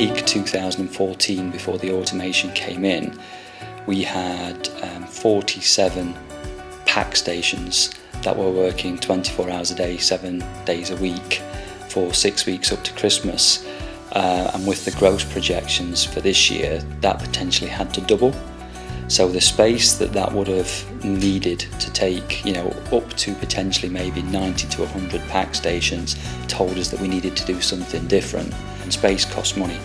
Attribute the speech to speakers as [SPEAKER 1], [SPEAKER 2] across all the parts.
[SPEAKER 1] peak 2014, before the automation came in, we had 47 pack stations that were working 24 hours a day, 7 days a week for 6 weeks up to Christmas. And with the growth projections for this year, that potentially had to double. So the space that would have needed to take, up to potentially maybe 90 to 100 pack stations, told us that we needed to do something different. And space costs money.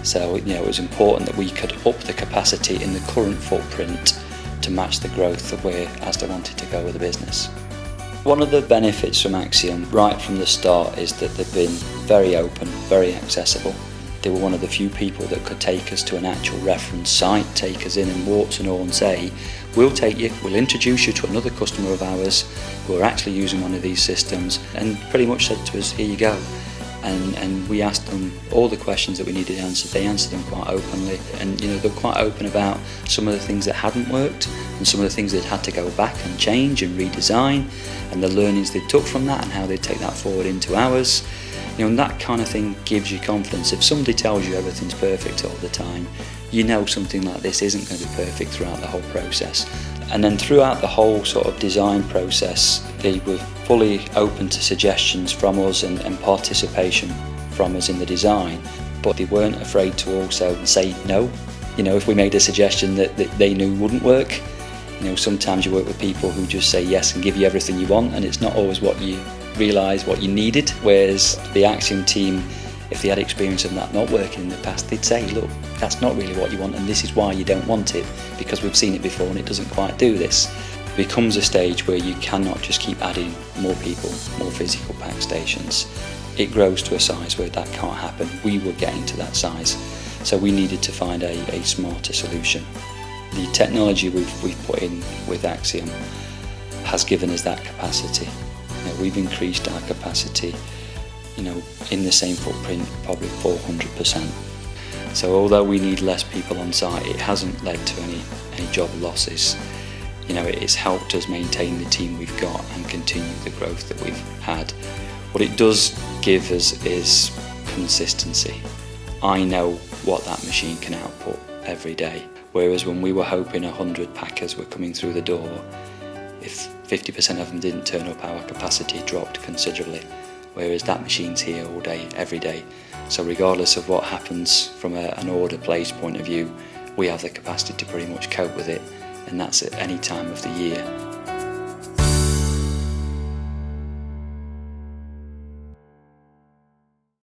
[SPEAKER 1] So it was important that we could up the capacity in the current footprint to match the growth of where ASDA wanted to go with the business. One of the benefits from Axiom right from the start is that they've been very open, very accessible. They were one of the few people that could take us to an actual reference site, take us in and warts and all and say, we'll take you, we'll introduce you to another customer of ours who are actually using one of these systems, and pretty much said to us, here you go. And we asked them all the questions that we needed answered. They answered them quite openly, and they were quite open about some of the things that hadn't worked and some of the things they'd had to go back and change and redesign, and the learnings they took from that and how they take that forward into ours. And that kind of thing gives you confidence. If somebody tells you everything's perfect all the time, something like this isn't going to be perfect throughout the whole process. And then throughout the whole sort of design process, they were fully open to suggestions from us and participation from us in the design, but they weren't afraid to also say no. If we made a suggestion that they knew wouldn't work, sometimes you work with people who just say yes and give you everything you want, and it's not always what you realise what you needed. Whereas the Axiom team, if they had experience of that not working in the past, they'd say, look, that's not really what you want, and this is why you don't want it, because we've seen it before and it doesn't quite do this. It becomes a stage where you cannot just keep adding more people, more physical pack stations. It grows to a size where that can't happen. We were getting to that size, so we needed to find a smarter solution. The technology we've put in with Axiom has given us that capacity. We've increased our capacity, in the same footprint, probably 400%. So although we need less people on site, it hasn't led to any job losses. It's helped us maintain the team we've got and continue the growth that we've had. What it does give us is consistency. I know what that machine can output every day, whereas when we were hoping 100 packers were coming through the door, if 50% of them didn't turn up, our capacity dropped considerably, whereas that machine's here all day, every day. So regardless of what happens from an order placed point of view, we have the capacity to pretty much cope with it, and that's at any time of the year.